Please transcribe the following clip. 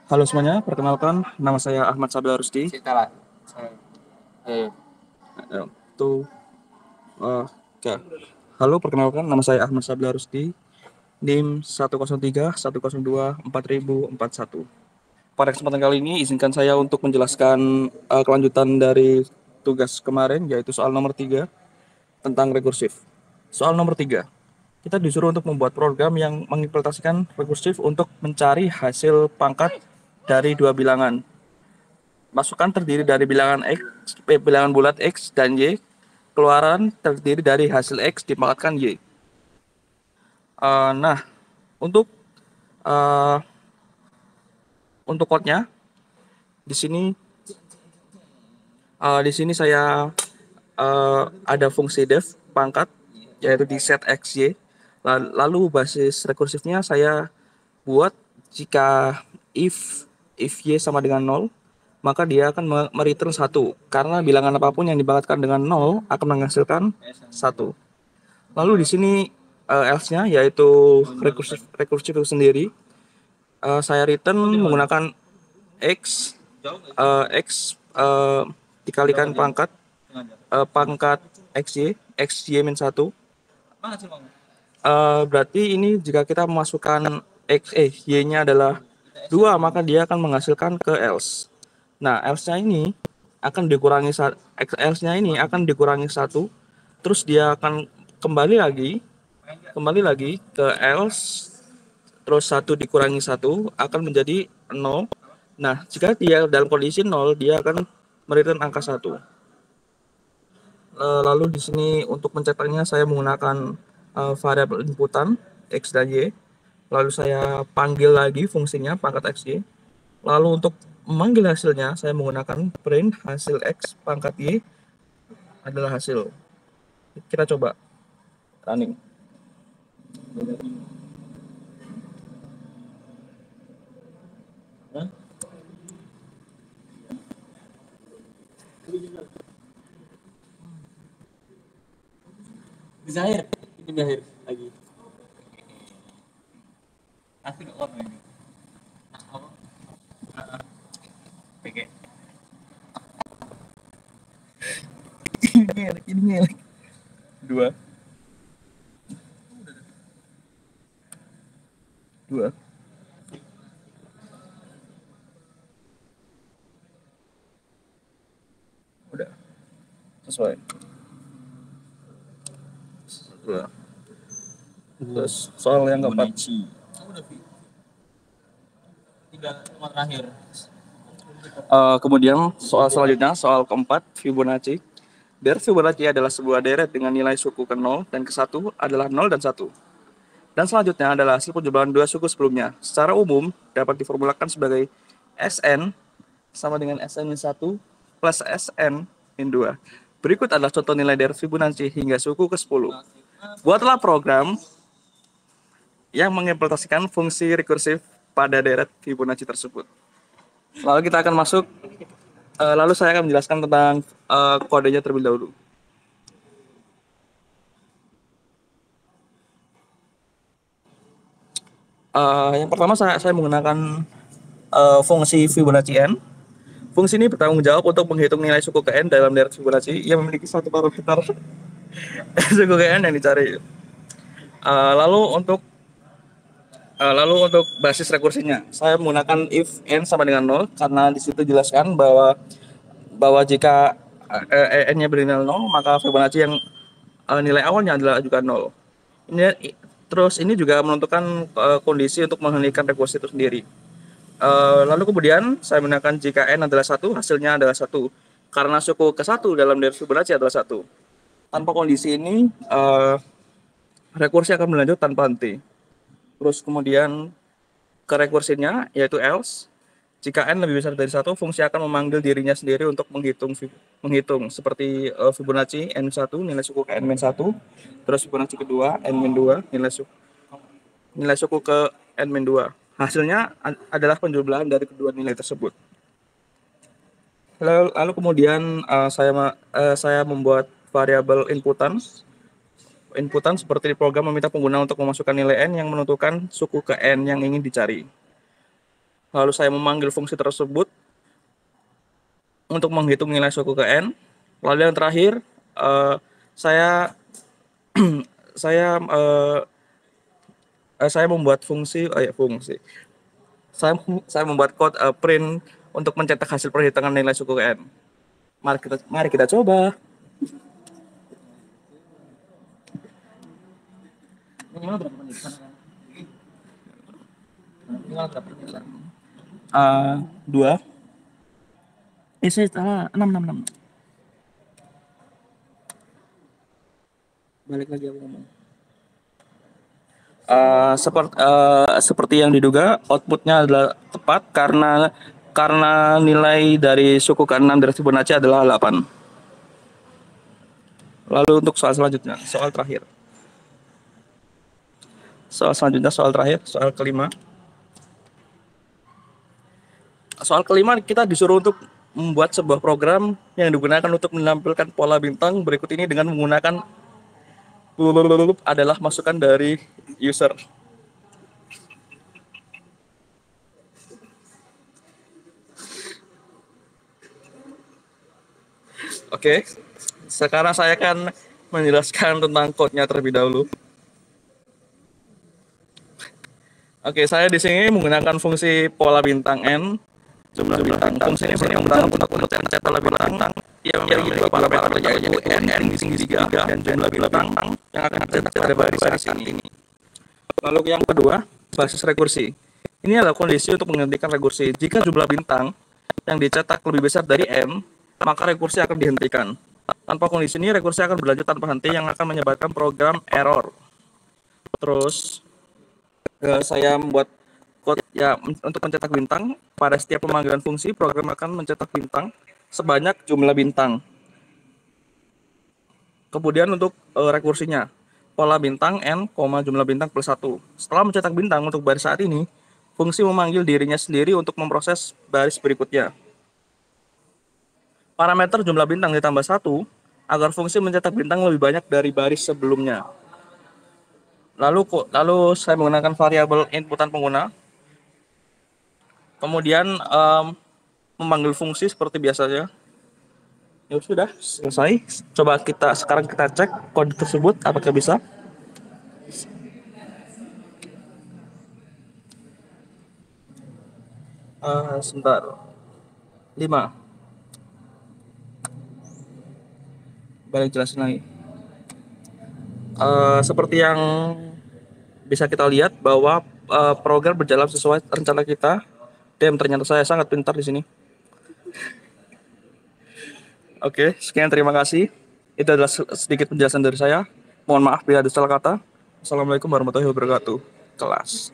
Halo semuanya, perkenalkan nama saya Ahmad Sabda Rusdi. Cerita lah. Eh, Tuh, oke. Halo, perkenalkan nama saya Ahmad Sabda Rusdi. NIM 103 102 4041. Pada kesempatan kali ini, izinkan saya untuk menjelaskan kelanjutan dari tugas kemarin, yaitu soal nomor 3 tentang rekursif. Soal nomor 3, kita disuruh untuk membuat program yang mengimplementasikan rekursif untuk mencari hasil pangkat dari dua bilangan. Masukan terdiri dari bilangan bulat X dan Y. Keluaran terdiri dari hasil X dipangkatkan Y. Nah, untuk uh, untuk code-nya di sini saya ada fungsi def pangkat yaitu di set X Y. Lalu basis rekursifnya saya buat jika if Y sama dengan 0, maka dia akan mereturn 1 karena bilangan apapun yang dibangkitkan dengan 0 akan menghasilkan 1. Lalu di sini else-nya yaitu rekursif itu sendiri, saya return menggunakan x dikalikan pangkat xy min 1. Berarti ini jika kita memasukkan y-nya adalah 2, maka dia akan menghasilkan ke else. Nah, else-nya ini akan dikurangi else-nya ini akan dikurangi 1, terus dia akan kembali lagi ke else, terus 1 dikurangi 1 akan menjadi 0. Nah, jika dia dalam kondisi 0, dia akan mereturn angka 1. Lalu di sini untuk mencetaknya saya menggunakan variabel inputan x dan y. Lalu saya panggil lagi fungsinya pangkat xy. Lalu untuk memanggil hasilnya saya menggunakan print hasil x pangkat y adalah hasil. Kita coba running. di akhir, ini di akhir lagi. Aku udah on ini. Apa? Oke. Ini ngelek. 2. 2. Udah. Sesuai. 2. Terus soal yang keempat. Tiga nomor terakhir. Kemudian soal selanjutnya, soal keempat, Fibonacci. Deret Fibonacci adalah sebuah deret dengan nilai suku ke 0 dan ke 1 adalah 0 dan 1. Dan selanjutnya adalah hasil penjumlahan dua suku sebelumnya. Secara umum dapat diformulakan sebagai Sn sama dengan Sn-1 plus Sn-2. Berikut adalah contoh nilai deret Fibonacci hingga suku ke-10. Buatlah program yang mengimplementasikan fungsi rekursif pada deret Fibonacci tersebut. Lalu kita akan masuk, lalu saya akan menjelaskan tentang kodenya terlebih dahulu. Yang pertama saya menggunakan fungsi Fibonacci n. Fungsi ini bertanggung jawab untuk menghitung nilai suku ke n dalam deret Fibonacci yang memiliki satu parameter suku ke n yang dicari. Lalu untuk basis rekursinya, saya menggunakan if n sama dengan 0 karena di situ dijelaskan bahwa jika n-nya bernilai 0, maka Fibonacci yang nilai awalnya adalah juga 0. Terus ini juga menentukan kondisi untuk menghentikan rekursi itu sendiri. Lalu kemudian saya menggunakan jika n adalah 1, hasilnya adalah 1. Karena suku ke-1 dalam deret Fibonacci adalah 1. Tanpa kondisi ini, rekursi akan berlanjut tanpa henti. Terus kemudian ke rekursinya yaitu else. Jika n lebih besar dari 1, fungsi akan memanggil dirinya sendiri untuk menghitung seperti Fibonacci n1 nilai suku ke n-1, terus Fibonacci kedua n-2 nilai suku ke n-2. Hasilnya adalah penjumlahan dari kedua nilai tersebut. Lalu kemudian saya membuat variabel inputan seperti di program meminta pengguna untuk memasukkan nilai n yang menentukan suku ke n yang ingin dicari. Lalu saya memanggil fungsi tersebut untuk menghitung nilai suku ke n. Lalu yang terakhir, saya saya saya membuat fungsi saya membuat code print untuk mencetak hasil perhitungan nilai suku ke n. Mari kita coba. Minimal berapa menit? Minimal berapa menit? 2. Saya salah, 6. Balik lagi aku ngomong. Seperti yang diduga, outputnya adalah tepat karena nilai dari suku ke-6 dari Fibonacci adalah 8. Lalu untuk soal selanjutnya, soal terakhir. Soal terakhir, soal kelima. Soal kelima kita disuruh untuk membuat sebuah program yang digunakan untuk menampilkan pola bintang berikut ini dengan menggunakan adalah masukan dari user. Oke, sekarang saya akan menjelaskan tentang code-nya terlebih dahulu. Oke, saya di sini menggunakan fungsi pola bintang n, jumlah bintang. Fungsi ini berguna untuk mencetak pola bintang yang memiliki dua parameter yaitu n di segitiga dan jumlah bintang yang akan tercetak pada baris ini. Lalu yang kedua, basis rekursi. Ini adalah kondisi untuk menghentikan rekursi. Jika jumlah bintang yang dicetak lebih besar dari n, maka rekursi akan dihentikan. Tanpa kondisi ini, rekursi akan berlanjut tanpa henti yang akan menyebabkan program error. Terus saya membuat code ya untuk mencetak bintang. Pada setiap pemanggilan fungsi, program akan mencetak bintang sebanyak jumlah bintang. Kemudian untuk rekursinya, pola bintang n, jumlah bintang plus 1. Setelah mencetak bintang untuk baris saat ini, fungsi memanggil dirinya sendiri untuk memproses baris berikutnya. Parameter jumlah bintang ditambah 1 agar fungsi mencetak bintang lebih banyak dari baris sebelumnya. Lalu saya menggunakan variabel inputan pengguna. Kemudian memanggil fungsi seperti biasanya. Ya sudah, selesai. Coba sekarang kita cek kode tersebut apakah bisa. Sebentar. 5. Balik jelasin lagi. Seperti yang bisa kita lihat bahwa program berjalan sesuai rencana kita. Dan ternyata saya sangat pintar di sini. Oke, sekian, terima kasih. Itu adalah sedikit penjelasan dari saya. Mohon maaf bila ada salah kata. Assalamualaikum warahmatullahi wabarakatuh. Kelas.